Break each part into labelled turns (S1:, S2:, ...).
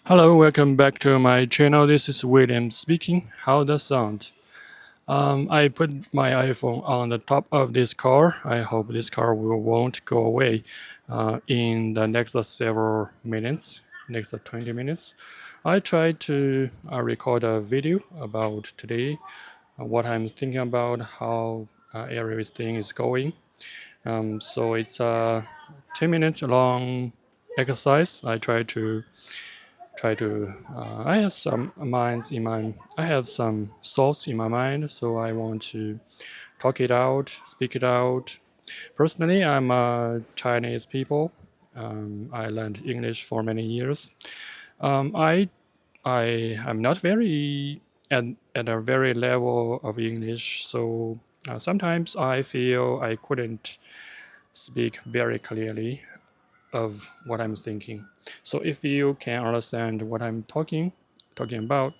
S1: Hello, welcome back to my channel. This is William speaking. How does sound? I put my iPhone on the top of this car. I hope this car won't go away in the next several minutes, next 20 minutes. I tried to record a video about today, what I'm thinking about, how everything is going. So it's a 10-minute long exercise. I have some minds in my I have some thoughts in my mind, so I want to talk it out, speak it out. Personally, I'm a Chinese people. I learned English for many years. um, i I am not very at a very level of English, so sometimes I feel I couldn't speak very clearly of what I'm thinking. So if you can understand what I'm talking about,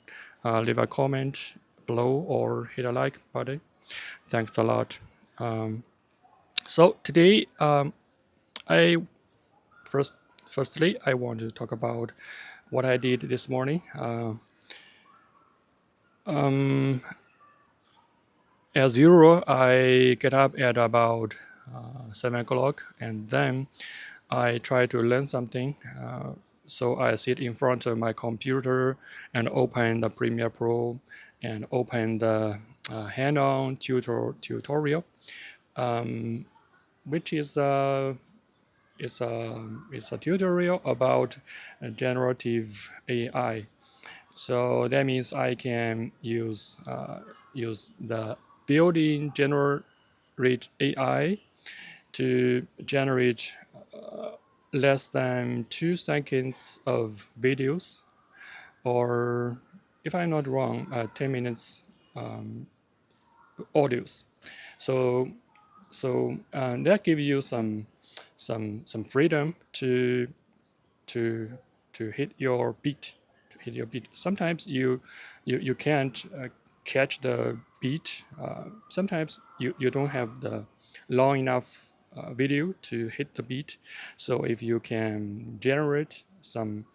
S1: leave a comment below or hit a like button. Thanks a lot. Um, so today, I first, firstly, I want to talk about what I did this morning. Um, as usual, I get up at about 7 o'clock, and then I try to learn something. So I sit in front of my computer and open the Premiere Pro and open the hand-on tutorial, um, which is it's a tutorial about generative AI. So that means I can use the built-in generate AI to generate less than 2 seconds of videos, or if I'm not wrong, 10 minutes audios. So that gives you some freedom to to hit your beat. Sometimes you can't catch the beat. Sometimes you don't have the long enough video to hit the beat. So if you can generate some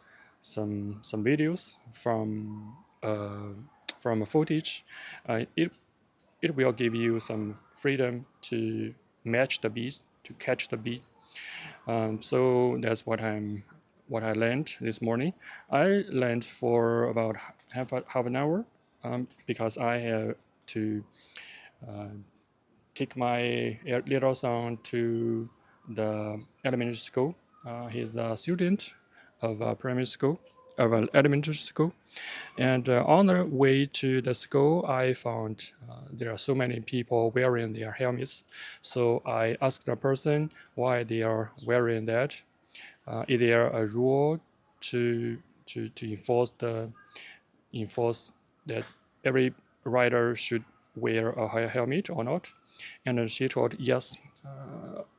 S1: videos from a footage, it will give you some freedom to match the beat, to catch the beat. So that's what I learned this morning. I learned for about half an hour, because I have to uh, take my little son to the elementary school. He's a student of a primary school, of an elementary school. And on the way to the school, I found there are so many people wearing their helmets. So I asked the person why they are wearing that. Is there a rule to to enforce that every rider should wear a helmet or not? And she told yes,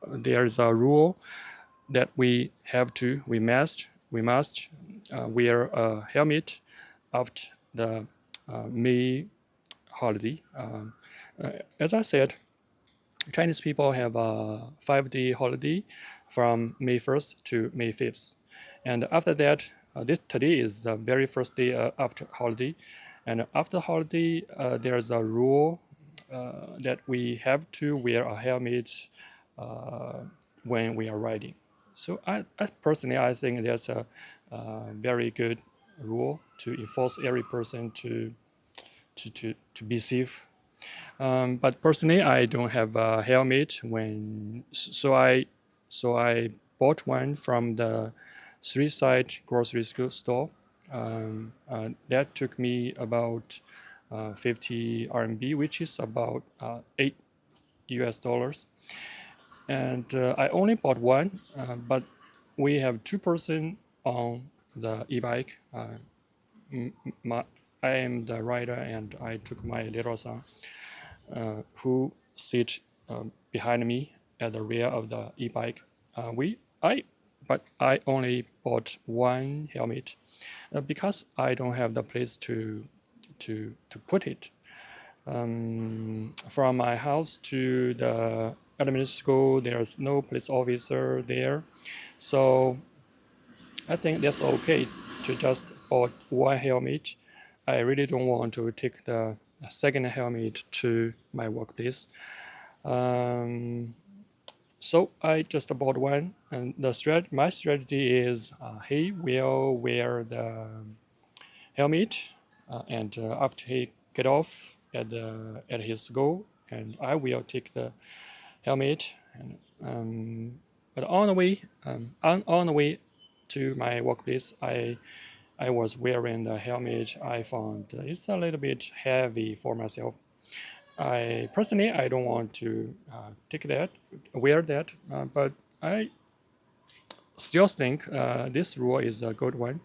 S1: there is a rule that we must wear a helmet after the May holiday. As I said, Chinese people have a 5-day holiday from May 1st to May 5th. And after that, today is the very first day after holiday. And after holiday, there's a rule that we have to wear a helmet when we are riding. So I personally, I think that's a very good rule to enforce every person to be safe. But personally, I don't have a helmet so I bought one from the street side grocery store. That took me about 50 RMB, which is about $8. And I only bought one, but we have 2 person on the e-bike. My, I am the rider, and I took my little son, who sit behind me at the rear of the e-bike. But I only bought one helmet because I don't have the place to put it. From my house to the elementary school, there's no police officer there, so I think that's okay. to just bought one helmet. I really don't want to take the second helmet to my workplace. So I just bought one, and my strategy is he will wear the helmet, and after he get off at his school, and I will take the helmet. And but on the way to my workplace, I was wearing the helmet. I found it's a little bit heavy for myself. I personally I don't want to wear that, but I still think this rule is a good one,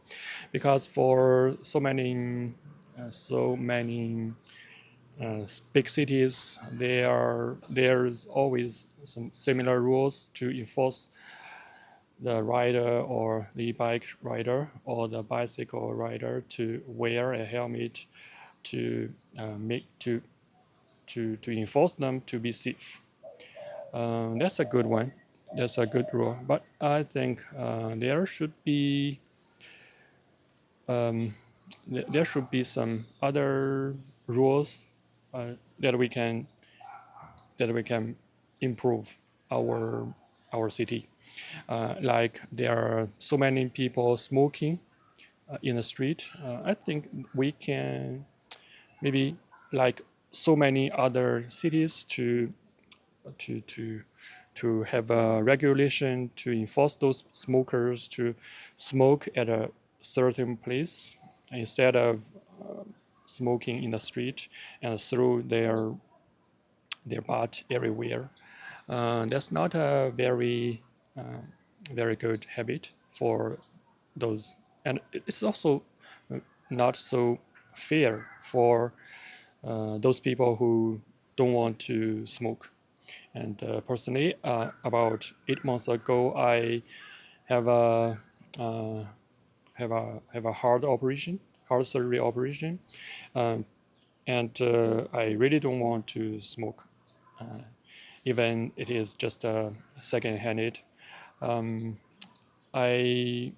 S1: because for so many big cities, there's always some similar rules to enforce the rider or the bike rider or the bicycle rider to wear a helmet to make to enforce them to be safe. That's a good one. That's a good rule. But I think um, there should be some other rules uh, that we can improve our city. Like there are so many people smoking in the street. I think we can maybe, like so many other cities, to to to have a regulation to enforce those smokers to smoke at a certain place instead of smoking in the street and throw their butt everywhere. That's not a very good habit for those, and it's also not so fair for those people who don't want to smoke. And personally, about 8 months ago, I have a heart surgery operation, um, and I really don't want to smoke, even it is just a second-handed. Um, I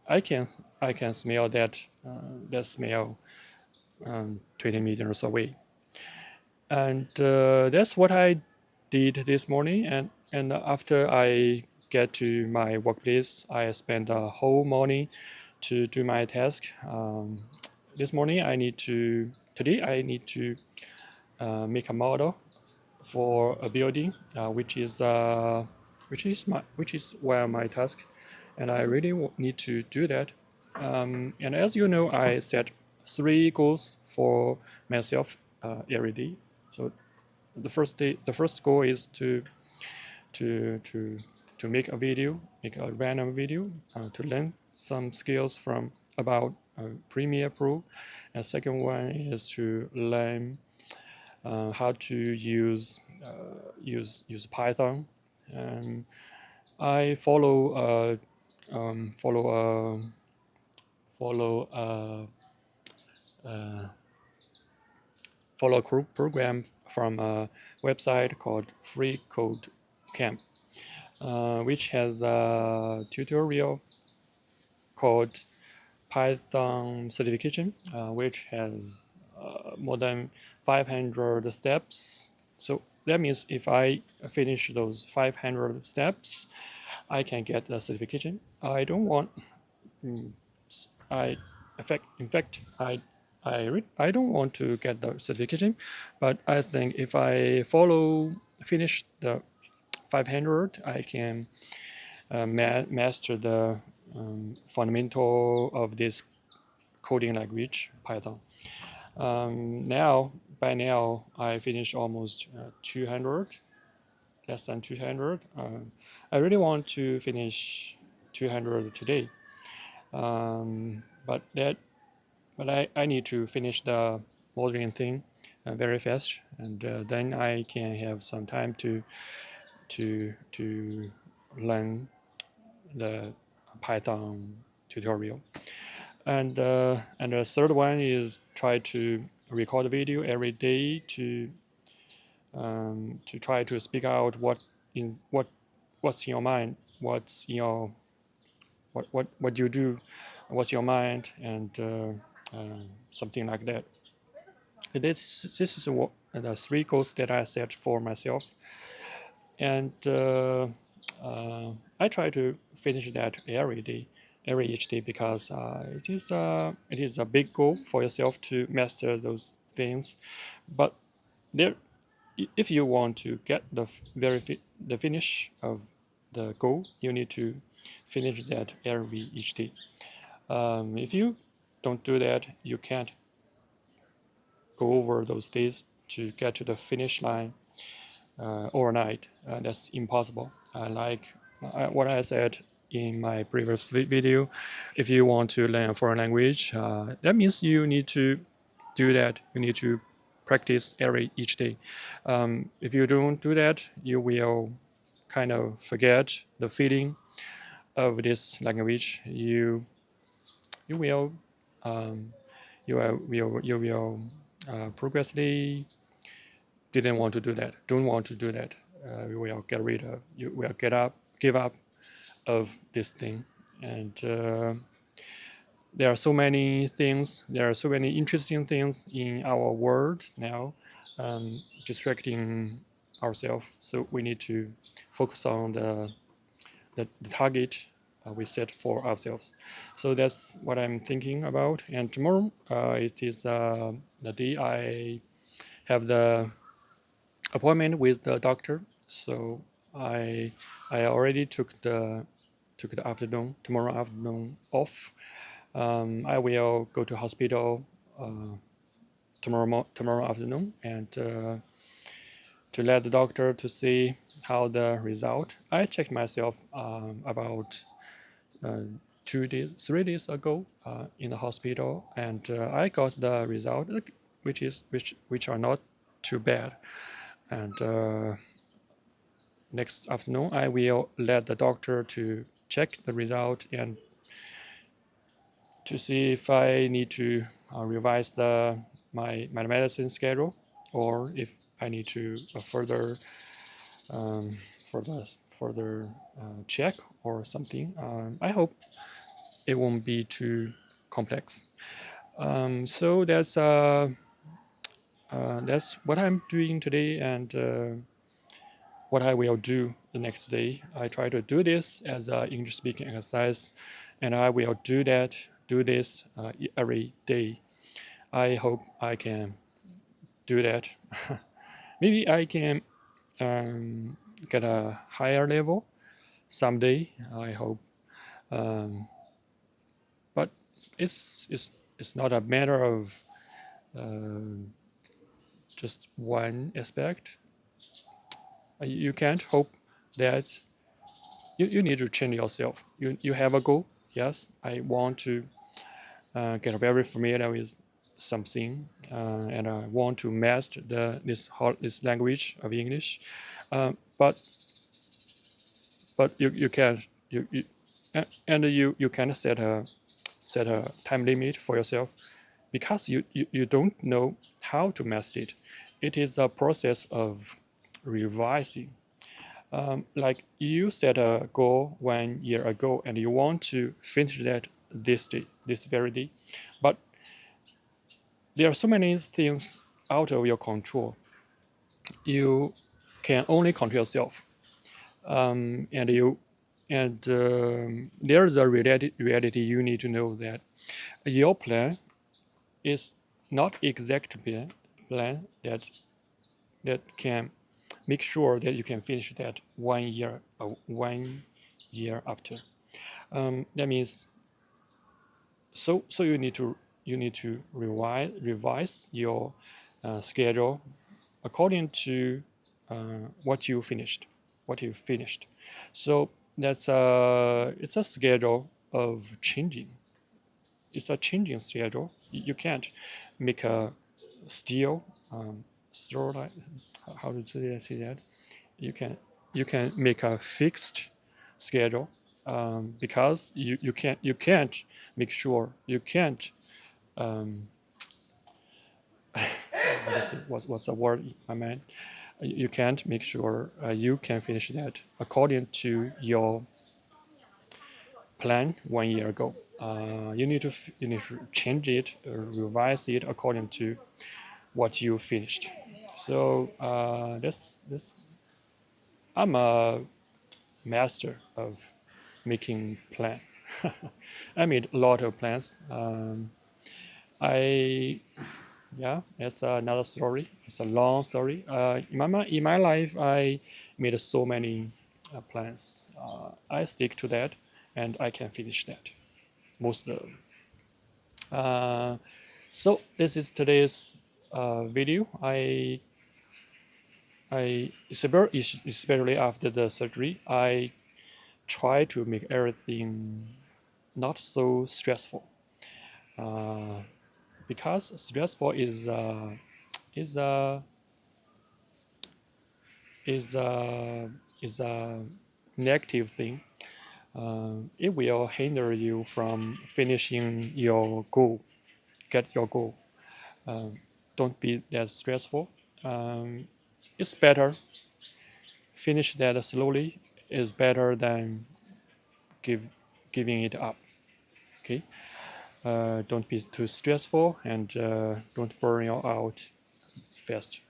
S1: I can I can smell that smell 20 meters away, and that's what I did this morning. And after I get to my workplace, I spend the whole morning to do my task. This morning today I need to make a model for a building, which is where my task, and I really need to do that. And as you know, I set 3 goals for myself every day. So the first goal is to to to make a random video, to learn some skills from about Premiere Pro. And second one is to learn how to use Python. And I follow follow a program from a website called Free Code Camp, which has a tutorial called Python certification, which has more than 500 steps. So that means if I finish those 500 steps, I can get the certification. I don't want. I, in fact, I don't want to get the certification, but I think if I finish the 500, I can master the fundamental of this coding language, Python. By now, I finished almost 200, less than 200. I really want to finish 200 today, but I need to finish the modeling thing very fast, and then I can have some time to learn the Python tutorial. And the third one is try to record a video every day to try to speak out what's in your mind, what's in your what you do, what's your mind, and something like that. This is what the three goals that I set for myself, and I try to finish that every day, every each day, because it is a big goal for yourself to master those things. But there, if you want to get the finish of the goal, you need to finish that every each day. If you don't do that, you can't go over those days to get to the finish line overnight. That's impossible. Like what I said in my previous video, if you want to learn a foreign language, that means you need to do that. You need to practice each day. If you don't do that, you will kind of forget the feeling of this language. You will um, you will progressively didn't want to do that, don't want to do that. You will get rid of, you will give up of this thing. And there are so many things, there are so many interesting things in our world now, distracting ourselves. So we need to focus on the target we set for ourselves. So that's what I'm thinking about. And tomorrow, it is the day I have the appointment with the doctor. So I I already took the afternoon, tomorrow afternoon off. I will go to hospital tomorrow afternoon, and to let the doctor to see how the result. I checked myself about uh, 2 days, 3 days ago in the hospital, and I got the result, which are not too bad. And next afternoon, I will let the doctor to check the result and to see if I need to revise my medicine schedule, or if I need to um, further check or something. I hope it won't be too complex. So that's what I'm doing today, and what I will do the next day. I try to do this as an English speaking exercise, and I will do this every day. I hope I can do that. Maybe I can get a higher level someday. I hope, um, but it's not a matter of um just one aspect. You can't hope that you need to change yourself. You have a goal. Yes, I want to get very familiar with something, and I want to master this language of English. But you can you and you can set a time limit for yourself, because you don't know how to master it. It is a process of revising. Like you set a goal 1 year ago and you want to finish that this day, this very day, but there are so many things out of your control. You can only control yourself, and there's a reality you need to know, that your plan is not exactly plan that can make sure that you can finish that 1 year after. That means, so you need to revise your schedule according to what you finished. So it's a schedule of changing. It's a changing schedule. You can't make a steel like, how to say that? You can you can make a fixed schedule, because you can't make sure you can't what's the word I meant, you can't make sure you can finish that according to your plan 1 year ago. You need to change it, revise it according to what you finished. So this I'm a master of making plan. I made a lot of plans. I Yeah, it's another story. It's a long story. In my life, I made so many plans. I stick to that, and I can finish that most of them. So this is today's video. Especially after the surgery, I try to make everything not so stressful. Because stressful is a is a is a negative thing. It will hinder you from finishing your goal, get your goal. Don't be that stressful. It's better finish that slowly is better than giving it up. Okay. Don't be too stressful and don't burn you out fast.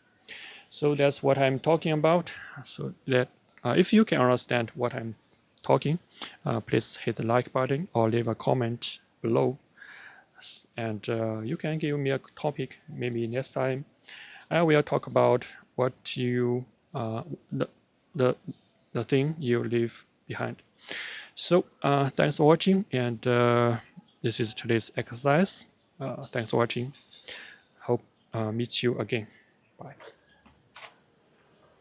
S1: So that's what I'm talking about. So that if you can understand what I'm talking, please hit the like button or leave a comment below. And you can give me a topic maybe next time. I will talk about what you the, the the thing you leave behind. So thanks for watching, and this is today's exercise. Thanks for watching. Hope meet you again. Bye.